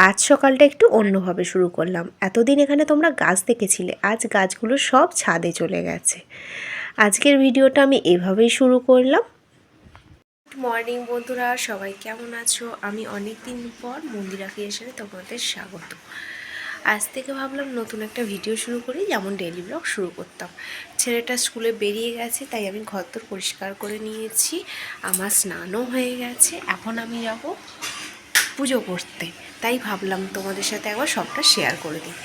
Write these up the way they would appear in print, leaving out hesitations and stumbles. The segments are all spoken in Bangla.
আজ সকালটা একটু অন্যভাবে শুরু করলাম। এতদিন এখানে তোমরা গাছ দেখেছিলে, আজ গাছগুলো সব ছাদে চলে গেছে। আজকের ভিডিওটা আমি এভাবেই শুরু করলাম। গুড মর্নিং বন্ধুরা, সবাই কেমন আছো? আমি অনেক দিন পর মন্দিরা ক্রিয়েশনে তোমাদের স্বাগত। আজ থেকে ভাবলাম নতুন একটা ভিডিও শুরু করি, যেমন ডেইলি ব্লগ শুরু করতাম। ছেলেটা স্কুলে বেরিয়ে গেছে, তাই আমি ঘরদোর পরিষ্কার করে নিয়েছি। আমার স্নানও হয়ে গেছে, এখন আমি যাব পুজো করতে। তাই ভাবলাম তোমাদের সাথে একবার সবটা শেয়ার করে দিই।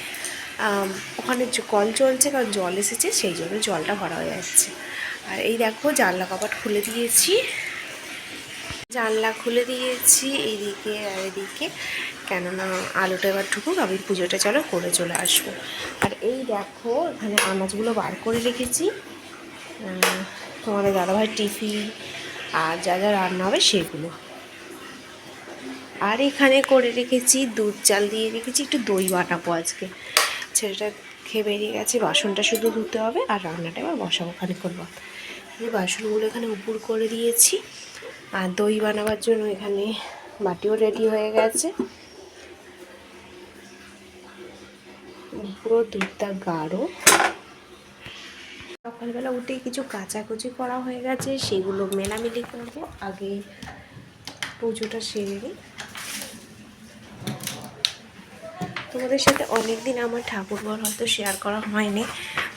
ওখানে কল চলছে, কারণ জল এসেছে, সেই জন্য জলটা ভরা হয়ে যাচ্ছে। আর এই দেখো জানলা কপাট খুলে দিয়েছি, জানলা খুলে দিয়েছি এইদিকে আর এদিকে, কেননা আলোটা এবার ঢুকুক, আমি পুজোটা চলো করে চলে আসবো। আর এই দেখো এখানে আনাজগুলো বার করে রেখেছি, তোমাদের দাদাভাই টিফিন আর যা যা রান্না হবে সেগুলো। আর এখানে করে রেখেছি দুধ চাল দিয়ে রেখেছি, একটু দই বানাবো আজকে। ছেলেটা খেয়ে বেরিয়ে গেছে, বাসনটা শুধু ধুতে হবে আর রান্নাটা এবার বসাবো খানিক্ষণ পর। আমি বাসনগুলো এখানে উপর করে দিয়েছি, আর দই বানাবার জন্য এখানে বাটিও রেডি হয়ে গেছে। পুরো দুধটা গাঢ়। সকালবেলা উঠেই কিছু কাচাকুচি করা হয়ে গেছে, সেগুলো মেলামেলি করবো। আগে পুজোটা সেরে নিই। তোমাদের সাথে অনেক দিন আমার ঠাকুরঘর হয়তো শেয়ার করা হয়নি,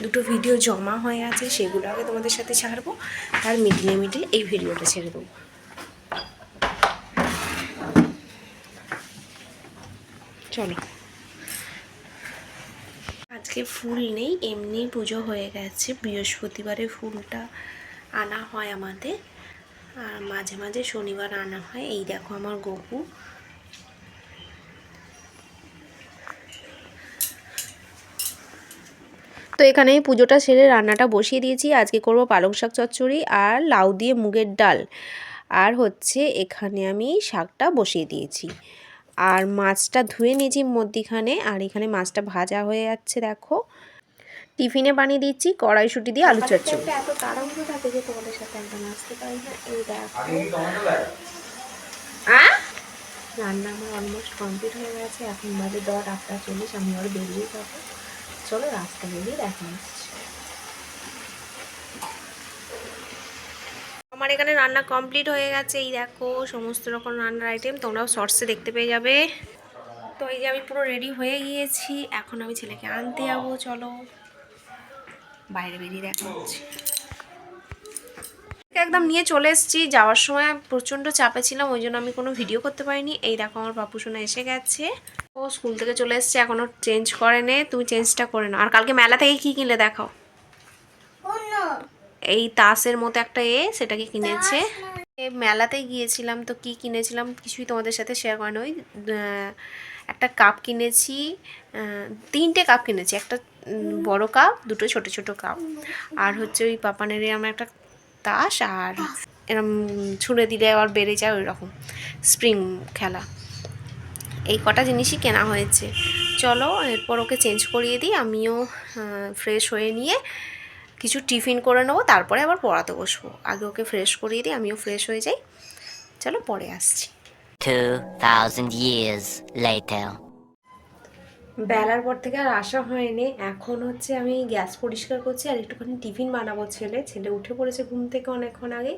দুটো ভিডিও জমা হয়ে আছে, সেগুলো আগে তোমাদের সাথে ছাড়বো। আর মিডিলে এই ভিডিওটা ছেড়ে দেবো। চলো, আজকে ফুল নেই, এমনি পুজো হয়ে গেছে। বৃহস্পতিবারে ফুলটা আনা হয় আমাদের, আর মাঝে মাঝে শনিবার আনা হয়। এই দেখো আমার গপু। তো এখানে পুজোটা সেরে রান্নাটা বসিয়ে দিয়েছি। আজকে করব পালং শাক চচ্চড়ি আর লাউ দিয়ে মুগের ডাল। আর হচ্ছে এখানে আমি শাকটা বসিয়ে দিয়েছি, আর মাছটা ধুয়ে নিয়েছি মধ্যিখানে। আর এখানে মাছটা ভাজা হয়ে যাচ্ছে দেখো। টিফিনে বানিয়ে দিচ্ছি কড়াইশুঁটি দিয়ে আলু চচ্চড়ি। এত তাড়াহুড়ো থাকে যে তোমাদের সাথে একদম আসতে পারি না। এই দেখো রান্না আমার অলমোস্ট কমপ্লিট হয়ে গেছে। এখন বাজে 8:40, আমি আবার বেরিয়ে যাবো। চলো রাস্তা বেরিয়ে দেখা হচ্ছে। আমার এখানে রান্না কমপ্লিট হয়ে গেছে। এই দেখো সমস্ত রকম রান্নার আইটেম, তোমরাও শর্টসে দেখতে পেয়ে যাবে। তো এই যে আমি পুরো রেডি হয়ে গিয়েছি, এখন আমি ছেলেকে আনতে যাবো। চলো বাইরে বেরিয়ে দেখা হচ্ছে। একদম নিয়ে চলে এসেছি। যাওয়ার সময় প্রচণ্ড চাপে ছিলাম, ওই জন্য আমি কোনো ভিডিও করতে পারিনি। এই দেখো আমার বাপু সোনা এসে গেছে, ও স্কুল থেকে চলে এসছে, এখনও চেঞ্জ করে নে। তুমি চেঞ্জটা করে নাও। আর কালকে মেলা থেকে কী কিনলে দেখাও। এই তাসের মতো একটা সেটাকে কিনেছে। মেলাতে গিয়েছিলাম, তো কি কিনেছিলাম কিছুই তোমাদের সাথে শেয়ার করেনি। ওই একটা কাপ কিনেছি, 3টে কাপ কিনেছি, একটা বড় কাপ, 2টো ছোট ছোট কাপ, আর হচ্ছে ওই পাপানের আমার একটা তাস, আর এরম ছুঁড়ে দিলে আবার বেড়ে যায় ওই রকম স্প্রিং খেলা। এই কটা জিনিসই কেনা হয়েছে। চলো এরপর ওকে চেঞ্জ করিয়ে দিই, আমিও ফ্রেশ হয়ে নিয়ে কিছু টিফিন করে নেবো, তারপরে আবার পড়াতে বসবো। আগে ওকে ফ্রেশ করিয়ে দিই, আমিও ফ্রেশ হয়ে যাই। চলো পরে আসছি। 2000 years later. বেলার পর থেকে আর আসা হয়নি। এখন হচ্ছে আমি গ্যাস পরিষ্কার করছি আর একটুখানি টিফিন বানাবো। ছেলে উঠে পড়েছে ঘুম থেকে অনেকক্ষণ আগে,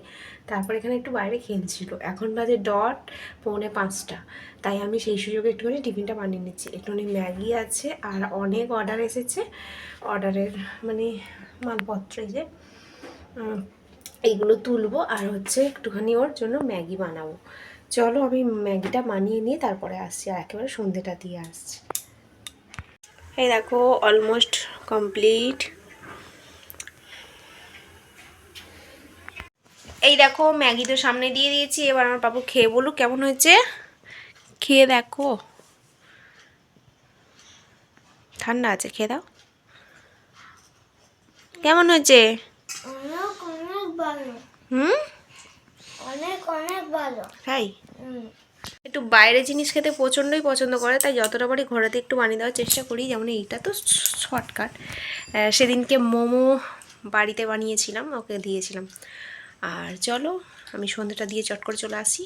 তারপর এখানে একটু বাইরে খেলছিল। এখন বাজে 4:45, তাই আমি সেই সুযোগে একটুখানি টিফিনটা বানিয়ে নিচ্ছি। একটুখানি ম্যাগি আছে, আর অনেক অর্ডার এসেছে। অর্ডারের মানে মালপত্র যে এইগুলো তুলবো, আর হচ্ছে একটুখানি ওর জন্য ম্যাগি বানাবো। চলো আমি ম্যাগিটা বানিয়ে নিয়ে তারপরে আসছি, আর একেবারে সন্ধ্যেটা দিয়ে আসছি। এই দেখো অলমোস্ট কমপ্লিট। এই দেখো ম্যাগি তো সামনে দিয়ে দিয়েছি, এবার আমার বাবু খেয়ে বলুক কেমন হয়েছে। খেয়ে দেখো, ঠান্ডা আছে, খেয়ে দাও। কেমন হয়েছে? হুম, অনেক ভালো। তাই একটু বাইরে জিনিস খেতে প্রচণ্ডই পছন্দ করে, তাই যতটা পারি ঘরেতে একটু বানিয়ে দেওয়ার চেষ্টা করি। যেমন এইটা তো শর্টকাট। সেদিনকে মোমো বাড়িতে বানিয়েছিলাম, ওকে দিয়েছিলাম। আর চলো আমি সন্ধ্যেটা দিয়ে চট করে চলে আসি।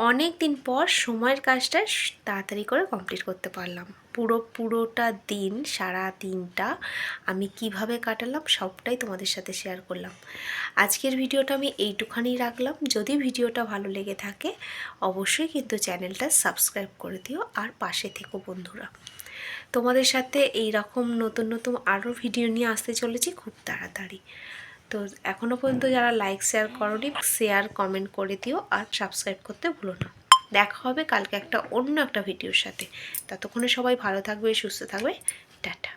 অনেক দিন পর সময়ের কাজটা তাড়াতাড়ি করে কমপ্লিট করতে পারলাম। পুরোটা দিন, সারা দিনটা আমি কিভাবে কাটালাম সবটাই তোমাদের সাথে শেয়ার করলাম। আজকের ভিডিওটা আমি এইটুখানি রাখলাম। যদি ভিডিওটা ভালো লেগে থাকে অবশ্যই কিন্তু চ্যানেলটা সাবস্ক্রাইব করে দিও আর পাশে থেকো বন্ধুরা। তোমাদের সাথে এই রকম নতুন নতুন আরও ভিডিও নিয়ে আসতে চলেছি খুব তাড়াতাড়ি। তো এখনও পর্যন্ত যারা লাইক শেয়ার করোনি, শেয়ার কমেন্ট করে দিও আর সাবস্ক্রাইব করতে ভুলো না। দেখা হবে কালকে অন্য একটা ভিডিওর সাথে। ততক্ষণে সবাই ভালো থাকবে, সুস্থ থাকবে। টাটা।